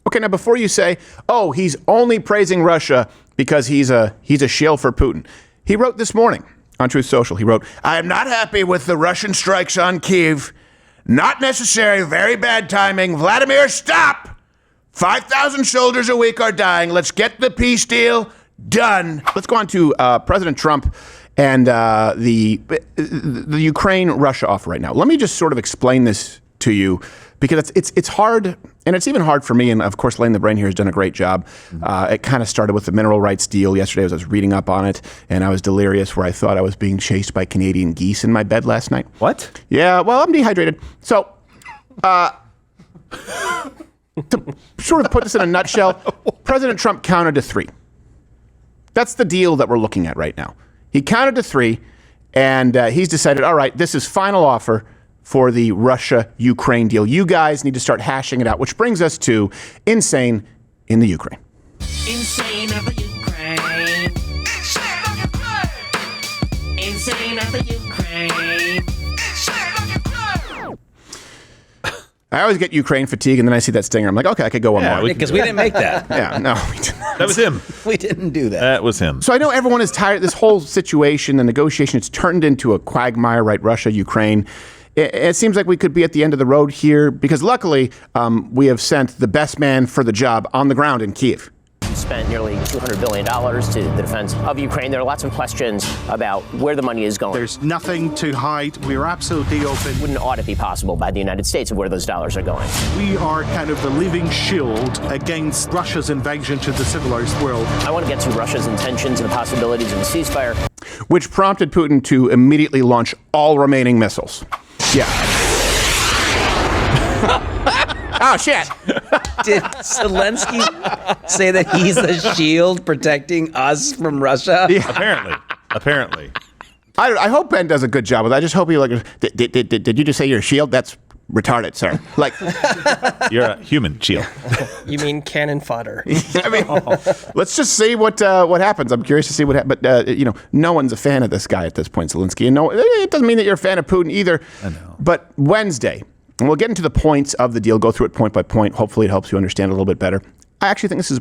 Okay, now before you say, oh, he's only praising Russia because he's a shield for Putin. He wrote this morning on Truth Social. He wrote, I am not happy with the Russian strikes on Kyiv. Not necessary, very bad timing. Vladimir, stop! 5,000 soldiers a week are dying. Let's get the peace deal done. Let's go on to President Trump and the Ukraine-Russia offer right now. Let me just sort of explain this to you because it's hard, and it's even hard for me. And of course, Lane the Brain here has done a great job. It kind of started with the mineral rights deal yesterday as I was reading up on it, and I was delirious where I thought I was being chased by Canadian geese in my bed last night. What? Yeah, well, I'm dehydrated. So, to sort of put this in a nutshell, President Trump counted to 3. That's the deal that we're looking at right now. He counted to 3, and he's decided, all right, this is final offer for the Russia-Ukraine deal. You guys need to start hashing it out, which brings us to insane in the Ukraine. Insane at the Ukraine. Insane at the Ukraine. I always get Ukraine fatigue, and then I see that stinger. I'm like, okay, I could go one more. Because we didn't make that. Yeah, no, we didn't. That was him. We didn't do that. That was him. So I know everyone is tired. This whole situation, the negotiation, it's turned into a quagmire, right? Russia, Ukraine. It seems like we could be at the end of the road here because luckily we have sent the best man for the job on the ground in Kyiv. We spent nearly $200 billion to the defense of Ukraine. There are lots of questions about where the money is going. There's nothing to hide. We're absolutely open. It wouldn't ought to be possible by the United States of where those dollars are going. We are kind of the living shield against Russia's invasion to the civilized world. I want to get to Russia's intentions and the possibilities of a ceasefire. Which prompted Putin to immediately launch all remaining missiles. Yeah. Oh, shit. Did Zelensky say that he's the shield protecting us from Russia? Yeah. Apparently. I hope Ben does a good job with that. I just hope he did you just say you're a shield? That's retarded, sir. Like, you're a human shield. You mean cannon fodder? I mean, let's just see what happens. I'm curious to see what happens. But no one's a fan of this guy at this point, Zelensky. And no, it doesn't mean that you're a fan of Putin either. I know. But Wednesday, and we'll get into the points of the deal, go through it point by point. Hopefully it helps you understand it a little bit better. I actually think this is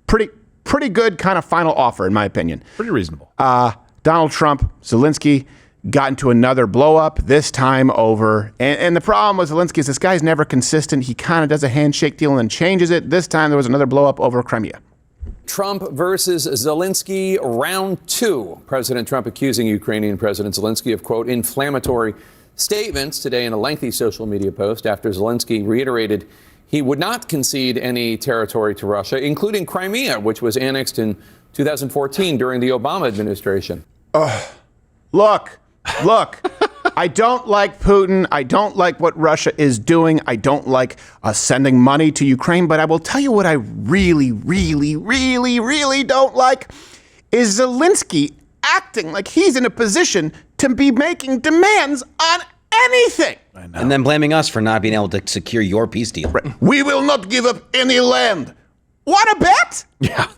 pretty good kind of final offer, in my opinion. Pretty reasonable. Donald Trump, Zelensky got into another blow up, this time over. And the problem with Zelensky is this guy's never consistent. He kind of does a handshake deal and then changes it. This time there was another blow up over Crimea. Trump versus Zelensky, round 2. President Trump accusing Ukrainian President Zelensky of, quote, inflammatory statements today in a lengthy social media post after Zelensky reiterated he would not concede any territory to Russia, including Crimea, which was annexed in 2014 during the Obama administration. Look, I don't like Putin. I don't like what Russia is doing. I don't like us sending money to Ukraine. But I will tell you what I really, really, really, really don't like is Zelensky acting like he's in a position to be making demands on anything. I know. And then blaming us for not being able to secure your peace deal. Right. We will not give up any land. What a bet! Yeah,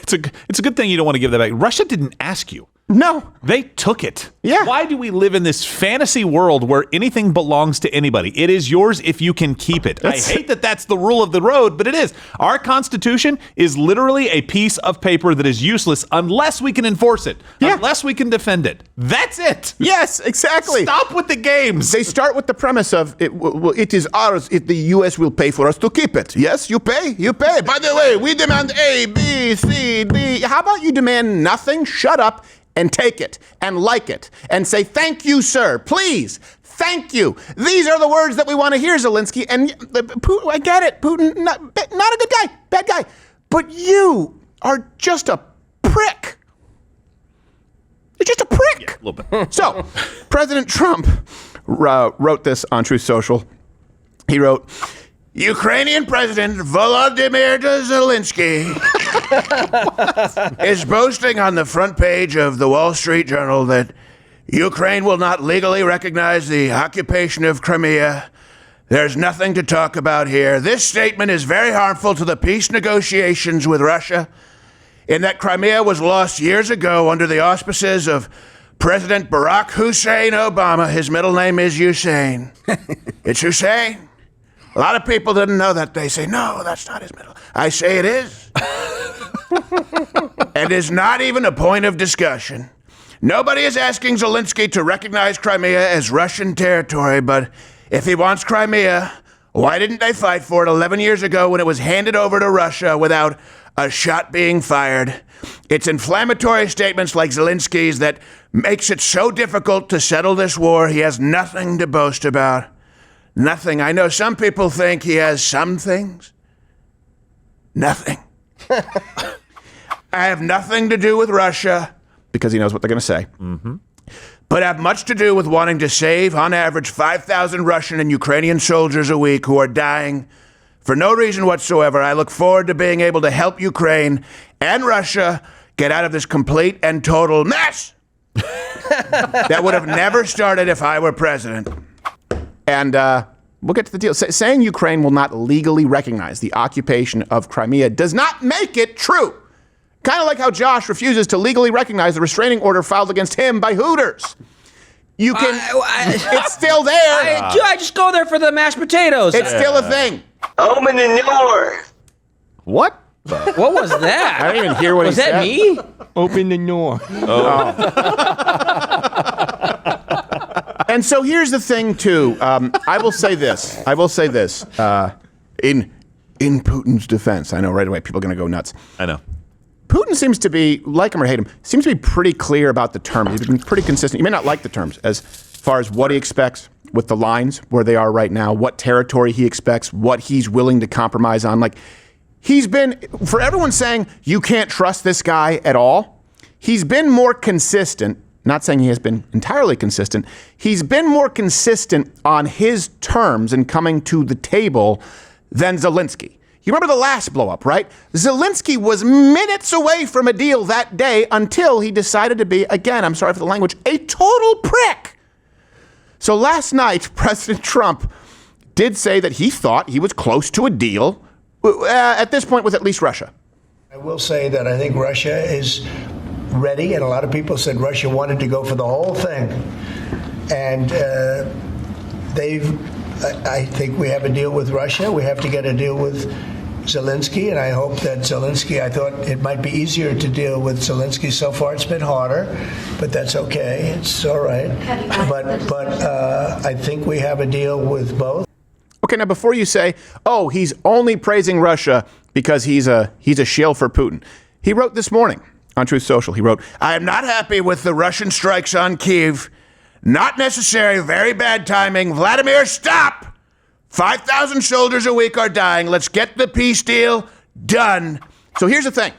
it's a good thing you don't want to give that back. Russia didn't ask you. No. They took it. Yeah. Why do we live in this fantasy world where anything belongs to anybody? It is yours if you can keep it. I hate that that's the rule of the road, but it is. Our Constitution is literally a piece of paper that is useless unless we can enforce it, unless we can defend it. That's it. Yes, exactly. Stop with the games. They start with the premise of it is ours if the U.S. will pay for us to keep it. Yes, you pay. You pay. By the way, we demand A, B, C, D. How about you demand nothing? Shut up. And take it and like it and say, thank you, sir. Please. Thank you. These are the words that we want to hear, Zelensky. And Putin, I get it. Putin, not a good guy, bad guy. But you are just a prick. You're just a prick. Yeah, a little bit. So, President Trump wrote this on Truth Social. He wrote, Ukrainian President Volodymyr Zelensky is boasting on the front page of the Wall Street Journal that Ukraine will not legally recognize the occupation of Crimea. There's nothing to talk about here. This statement is very harmful to the peace negotiations with Russia, in that Crimea was lost years ago under the auspices of President Barack Hussein Obama. His middle name is Hussein. It's Hussein. A lot of people didn't know that. They say, no, that's not his middle. I say it is. And is not even a point of discussion. Nobody is asking Zelensky to recognize Crimea as Russian territory, but if he wants Crimea, why didn't they fight for it 11 years ago when it was handed over to Russia without a shot being fired? It's inflammatory statements like Zelensky's that makes it so difficult to settle this war. He has nothing to boast about. Nothing. I know some people think he has some things. Nothing. I have nothing to do with Russia, because he knows what they're going to say. Mm-hmm. But have much to do with wanting to save, on average, 5,000 Russian and Ukrainian soldiers a week who are dying for no reason whatsoever. I look forward to being able to help Ukraine and Russia get out of this complete and total mess that would have never started if I were president. And we'll get to the deal. Saying Ukraine will not legally recognize the occupation of Crimea does not make it true. Kind of like how Josh refuses to legally recognize the restraining order filed against him by Hooters. You can, it's still there. I just go there for the mashed potatoes. It's still a thing. Open the door. What? What was that? I didn't even hear what he said. Was that me? Open the door. And so here's the thing, too. I will say this. In Putin's defense, I know right away people are going to go nuts. I know. Putin seems to be, like him or hate him, seems to be pretty clear about the terms. He's been pretty consistent. You may not like the terms as far as what he expects with the lines where they are right now, what territory he expects, what he's willing to compromise on. Like, he's been, for everyone saying you can't trust this guy at all, he's been more consistent. Not saying he has been entirely consistent. He's been more consistent on his terms and coming to the table than Zelensky. You remember the last blow up, right? Zelensky was minutes away from a deal that day until he decided to be, again, I'm sorry for the language, a total prick. So last night, President Trump did say that he thought he was close to a deal, at this point with at least Russia. I will say that I think Russia is ready, and a lot of people said Russia wanted to go for the whole thing. And I think we have a deal with Russia. We have to get a deal with Zelensky, and I hope that Zelensky, I thought it might be easier to deal with Zelensky. So far it's been harder, but that's okay. It's all right. But I think we have a deal with both. Okay, now before you say, oh, he's only praising Russia because he's a shill for Putin. He wrote this morning on Truth Social, he wrote, I am not happy with the Russian strikes on Kyiv. Not necessary, very bad timing. Vladimir, stop! 5,000 soldiers a week are dying. Let's get the peace deal done. So here's the thing.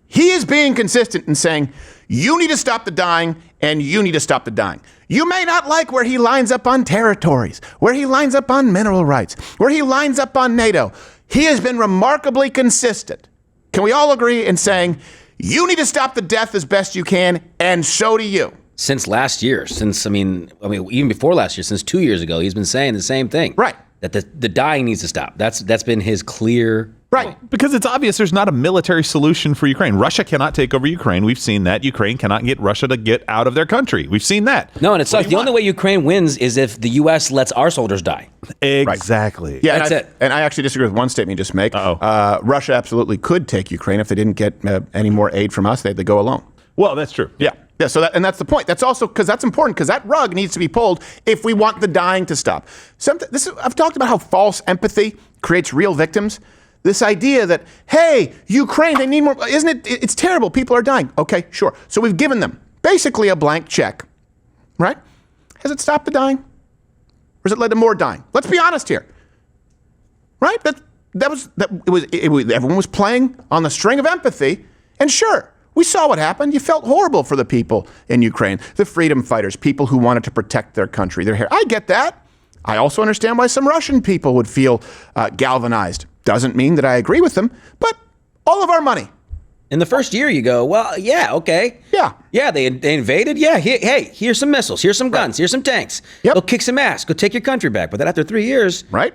He is being consistent in saying, you need to stop the dying and you need to stop the dying. You may not like where he lines up on territories, where he lines up on mineral rights, where he lines up on NATO. He has been remarkably consistent. Can we all agree in saying, you need to stop the death as best you can, and so do you? Since last year, I mean, even before last year, since 2 years ago, he's been saying the same thing. Right. That the dying needs to stop. That's been his clear. Right. Because it's obvious there's not a military solution for Ukraine. Russia cannot take over Ukraine. We've seen that. Ukraine cannot get Russia to get out of their country. We've seen that. No, and it's like the only way Ukraine wins is if the U.S. lets our soldiers die. Exactly. Yeah, that's it. And I actually disagree with one statement you just made. Russia absolutely could take Ukraine if they didn't get any more aid from us. They'd go alone. Well, that's true. Yeah. Yeah, so that's the point. That's also because that's important because that rug needs to be pulled if we want the dying to stop. I've talked about how false empathy creates real victims. This idea that, hey, Ukraine, they need more. Isn't it? It's terrible. People are dying. Okay, sure. So we've given them basically a blank check, right? Has it stopped the dying? Or has it led to more dying? Let's be honest here, right? Everyone was playing on the string of empathy, and sure. We saw what happened. You felt horrible for the people in Ukraine, the freedom fighters, people who wanted to protect their country, their hair. I get that. I also understand why some Russian people would feel galvanized. Doesn't mean that I agree with them, but all of our money. In the first year, you go, well, yeah, okay. Yeah. Yeah, they invaded. Yeah, hey, here's some missiles. Here's some guns. Here's some tanks. Yep. Go kick some ass. Go take your country back. But then after 3 years. Right.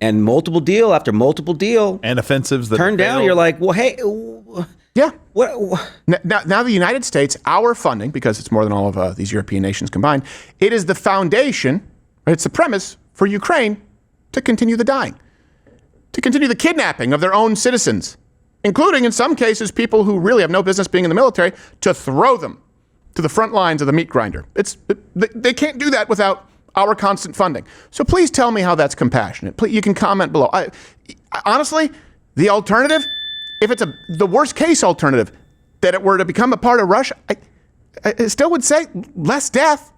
And multiple deal after multiple deal. And offensives that turned down. You're like, well, hey. Yeah. What? Now the United States, our funding, because it's more than all of these European nations combined, it is the foundation, right, it's the premise for Ukraine to continue the dying, to continue the kidnapping of their own citizens, including, in some cases, people who really have no business being in the military, to throw them to the front lines of the meat grinder. They can't do that without our constant funding. So please tell me how that's compassionate. Please, you can comment below. Honestly, the alternative, if it's the worst case alternative, that it were to become a part of Russia, I still would say less death.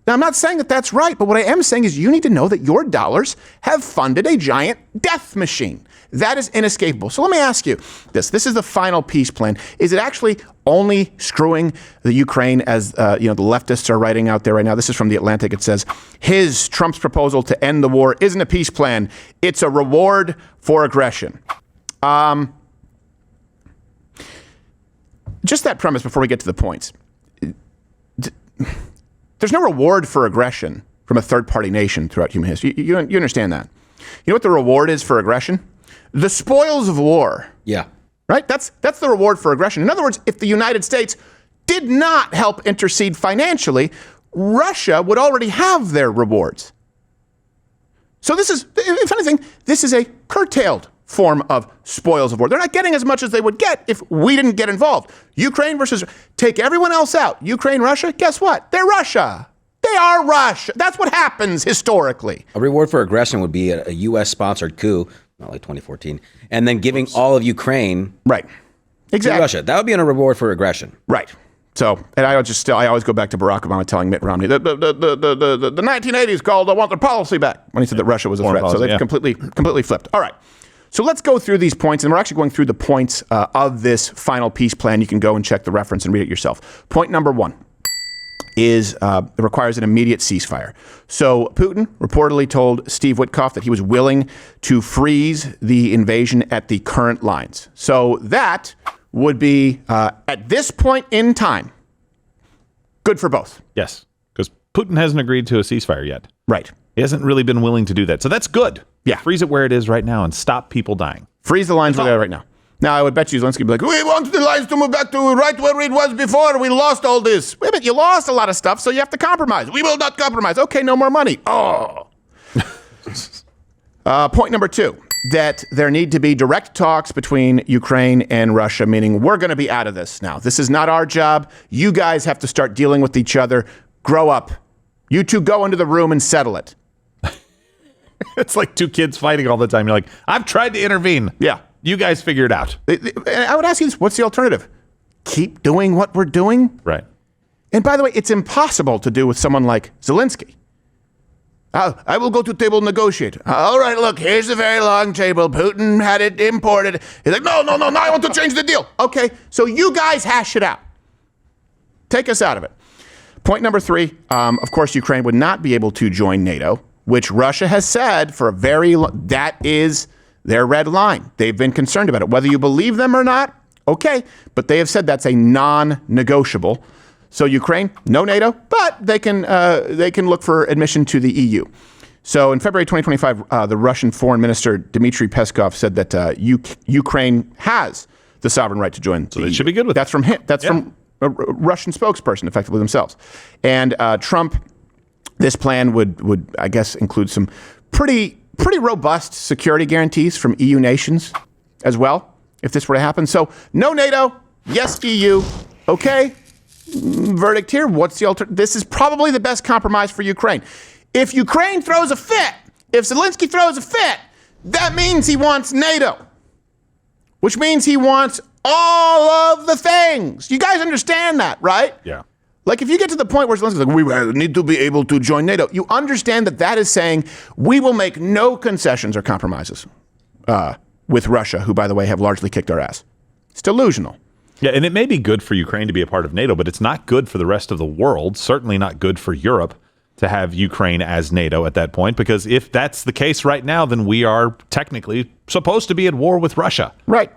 Now, I'm not saying that that's right, but what I am saying is you need to know that your dollars have funded a giant death machine. That is inescapable. So let me ask you this. This is the final peace plan. Is it actually only screwing the Ukraine, as the leftists are writing out there right now? This is from The Atlantic. It says, Trump's proposal to end the war isn't a peace plan. It's a reward for aggression. Just that premise before we get to the points. There's no reward for aggression from a third-party nation throughout human history. You understand that. You know what the reward is for aggression? The spoils of war. Yeah. Right? That's the reward for aggression. In other words, if the United States did not help intercede financially, Russia would already have their rewards. So this is, if anything, this is a curtailed form of spoils of war. They're not getting as much as they would get if we didn't get involved. Ukraine versus, take everyone else out. Ukraine, Russia, guess what? They're Russia. They are Russia. That's what happens historically. A reward for aggression would be a U.S.-sponsored coup, not like 2014, and then giving all of Ukraine exactly to Russia. That would be a reward for aggression. Right. So, and I always go back to Barack Obama telling Mitt Romney the 1980s called "I want their policy back" when he said that Russia was a threat. So they've completely flipped. All right. So let's go through these points, and we're actually going through the points of this final peace plan. You can go and check the reference and read it yourself. Point number one is it requires an immediate ceasefire. So Putin reportedly told Steve Witkoff that he was willing to freeze the invasion at the current lines. So that would be, at this point in time, good for both. Yes, because Putin hasn't agreed to a ceasefire yet. Right. He hasn't really been willing to do that. So that's good. Yeah. Freeze it where it is right now and stop people dying. Freeze the lines where they are right now. Now, I would bet you Zelensky would be like, we want the lines to move back to right where it was before. We lost all this. Wait a minute, you lost a lot of stuff, so you have to compromise. We will not compromise. Okay, no more money. Oh. Point number two, that there need to be direct talks between Ukraine and Russia, meaning we're going to be out of this now. This is not our job. You guys have to start dealing with each other. Grow up. You two go into the room and settle it. It's like two kids fighting all the time. You're like, I've tried to intervene. Yeah. You guys figure it out. I would ask you this, what's the alternative? Keep doing what we're doing? Right. And by the way, it's impossible to do with someone like Zelensky. I will go to table and negotiate. All right, look, here's a very long table. Putin had it imported. He's like, no, I want to change the deal. Okay, so you guys hash it out. Take us out of it. Point number three, of course, Ukraine would not be able to join NATO, which Russia has said for a very long, that is their red line. They've been concerned about it. Whether you believe them or not, okay, but they have said that's a non-negotiable. So Ukraine, no NATO, but they can look for admission to the EU. So in February 2025, the Russian Foreign Minister Dmitry Peskov said that Ukraine has the sovereign right to join. So they should be good with that. That's from him. That's from a Russian spokesperson, effectively themselves. And Trump, this plan would I guess include some pretty robust security guarantees from EU nations as well, if this were to happen. So no NATO, yes EU, okay. Verdict here. What's the alternative? This is probably the best compromise for Ukraine. If Ukraine throws a fit, if Zelensky throws a fit, that means he wants NATO, which means he wants all of the things. You guys understand that, right? Yeah. Like if you get to the point where Zelensky's like, we need to be able to join NATO, you understand that that is saying we will make no concessions or compromises with Russia, who, by the way, have largely kicked our ass. It's delusional. Yeah, and it may be good for Ukraine to be a part of NATO, but it's not good for the rest of the world, certainly not good for Europe to have Ukraine as NATO at that point, because if that's the case right now, then we are technically supposed to be at war with Russia. Right.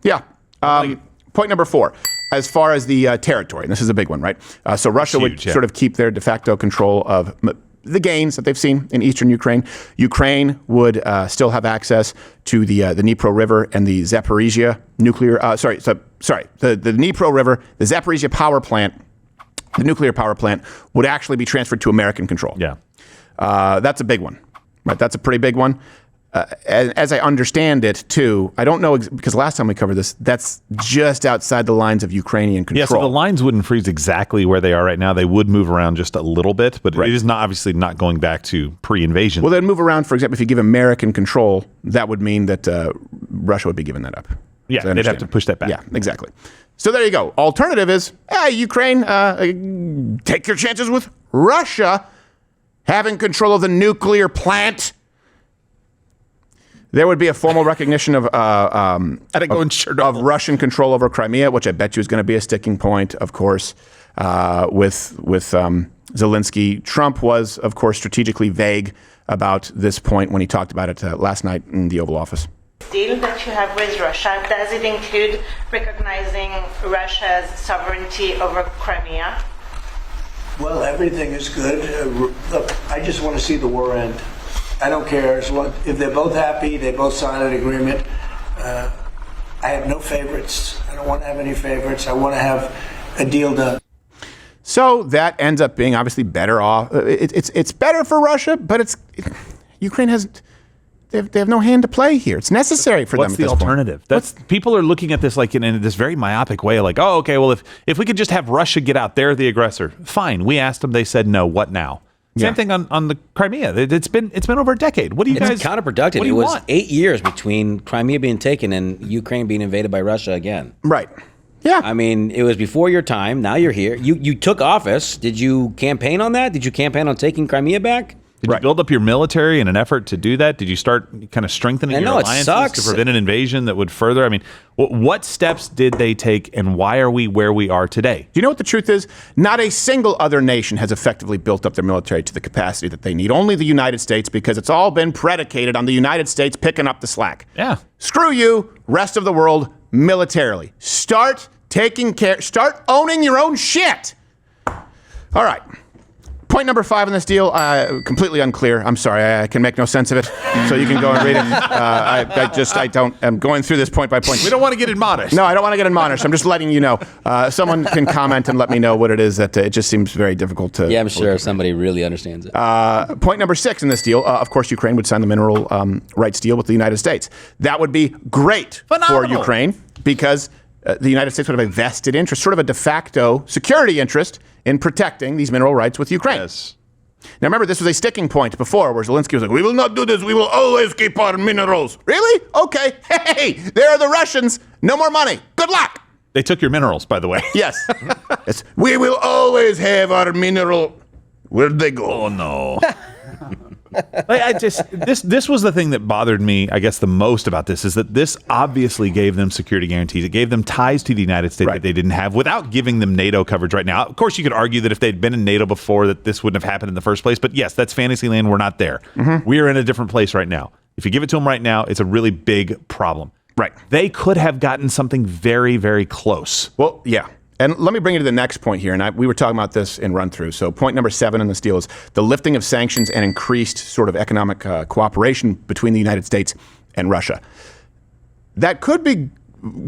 Yeah. Point number four, as far as the territory, and this is a big one, right? So Russia would sort of keep their de facto control of the gains that they've seen in eastern Ukraine. Ukraine would still have access to the Dnipro River and the Zaporizhia nuclear, the Dnipro River, the Zaporizhia power plant, the nuclear power plant would actually be transferred to American control. Yeah. That's a big one. Right, that's a pretty big one. As I understand it, too, I don't know, because last time we covered this, that's just outside the lines of Ukrainian control. Yeah, so the lines wouldn't freeze exactly where they are right now. They would move around just a little bit, but it is not obviously not going back to pre-invasion. Well, they'd move around, for example, if you give American control, that would mean that Russia would be giving that up. Yeah, they'd have to push that back. Yeah, exactly. So there you go. Alternative is, Ukraine, take your chances with Russia having control of the nuclear plant. There would be a formal recognition of Russian control over Crimea, which I bet you is going to be a sticking point, of course, with Zelensky. Trump was, of course, strategically vague about this point when he talked about it last night in the Oval Office. Deal that you have with Russia, does it include recognizing Russia's sovereignty over Crimea? Well, everything is good. Look, I just want to see the war end. I don't care. If they're both happy, they both sign an agreement. I have no favorites. I don't want to have any favorites. I want to have a deal done. So that ends up being obviously better off. It's better for Russia, but Ukraine has they have no hand to play here. It's necessary for them. What's the alternative? People are looking at this like in this very myopic way, like, oh, okay, well, if we could just have Russia get out, they're the aggressor. Fine. We asked them, they said no. What now? Same thing on the Crimea. It's been over a decade. What do you guys? It's counterproductive. It was 8 years between Crimea being taken and Ukraine being invaded by Russia again. Right. Yeah. I mean, it was before your time. Now you're here. You took office. Did you campaign on that? Did you campaign on taking Crimea back? Did you build up your military in an effort to do that? Did you start kind of strengthening your alliances to prevent an invasion that would further? I mean, what steps did they take, and why are we where we are today? Do you know what the truth is? Not a single other nation has effectively built up their military to the capacity that they need. Only the United States, because it's all been predicated on the United States picking up the slack. Yeah. Screw you, rest of the world, militarily. Start taking care. Start owning your own shit. All right. Point number 5 in this deal, completely unclear. I'm sorry, I can make no sense of it. So you can go and read it. I'm going through this point by point. We don't want to get admonished. No, I don't want to get admonished. I'm just letting you know. Someone can comment and let me know what it is that it just seems very difficult to. Yeah, I'm sure somebody really understands it. Point number 6 in this deal, of course, Ukraine would sign the mineral rights deal with the United States. That would be great for Ukraine because the United States would have a vested interest, sort of a de facto security interest in protecting these mineral rights with Ukraine. Yes. Now, remember, this was a sticking point before where Zelensky was like, we will not do this. We will always keep our minerals. Really? Okay. Hey, there are the Russians. No more money. Good luck. They took your minerals, by the way. Yes. Yes. We will always have our mineral. Where'd they go? Oh, no. This was the thing that bothered me, I guess, the most about this is that this obviously gave them security guarantees. It gave them ties to the United States that they didn't have without giving them NATO coverage right now. Of course, you could argue that if they'd been in NATO before that this wouldn't have happened in the first place. But yes, that's fantasy land. We're not there. Mm-hmm. We are in a different place right now. If you give it to them right now, it's a really big problem. Right. They could have gotten something very, very close. Well, yeah. And let me bring you to the next point here. And we were talking about this in run through. So point number 7 in this deal is the lifting of sanctions and increased sort of economic cooperation between the United States and Russia. That could be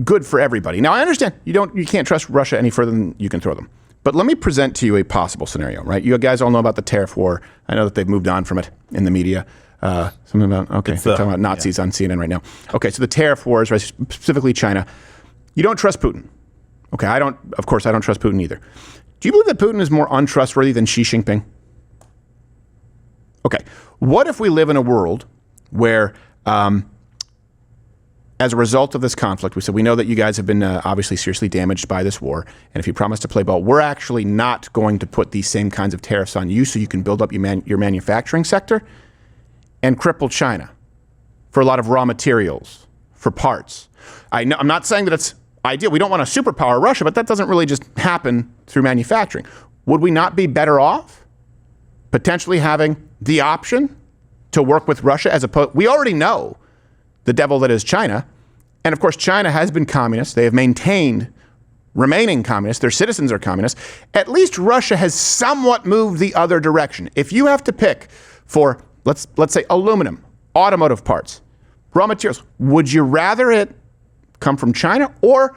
good for everybody. Now, I understand you can't trust Russia any further than you can throw them. But let me present to you a possible scenario, right? You guys all know about the tariff war. I know that they've moved on from it in the media. Something about, they're talking about Nazis on CNN right now. Okay, so the tariff wars, right, specifically China. You don't trust Putin. Okay, I don't trust Putin either. Do you believe that Putin is more untrustworthy than Xi Jinping? Okay, what if we live in a world where, as a result of this conflict, we know that you guys have been obviously seriously damaged by this war, and if you promise to play ball, we're actually not going to put these same kinds of tariffs on you so you can build up your manufacturing sector and cripple China for a lot of raw materials, for parts. I'm not saying that it's ideal. We don't want to superpower Russia, but that doesn't really just happen through manufacturing. Would we not be better off potentially having the option to work with Russia as opposed? We already know the devil that is China. And of course, China has been communist. They have maintained remaining communist. Their citizens are communist. At least Russia has somewhat moved the other direction. If you have to pick for, let's say, aluminum, automotive parts, raw materials, would you rather it come from China, or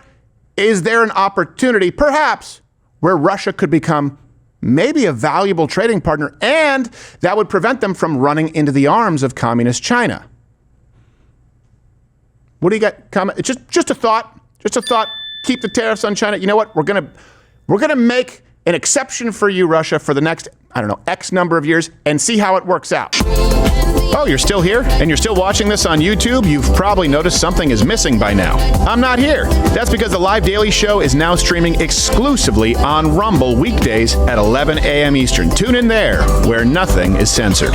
is there an opportunity perhaps where Russia could become maybe a valuable trading partner, and that would prevent them from running into the arms of communist China. What do you got? Just a thought. Just a thought. Keep the tariffs on China. You know what? We're gonna make an exception for you, Russia, for the next, X number of years, and see how it works out. Oh, you're still here? And you're still watching this on YouTube? You've probably noticed something is missing by now. I'm not here. That's because the Live Daily Show is now streaming exclusively on Rumble weekdays at 11 a.m. Eastern. Tune in there, where nothing is censored.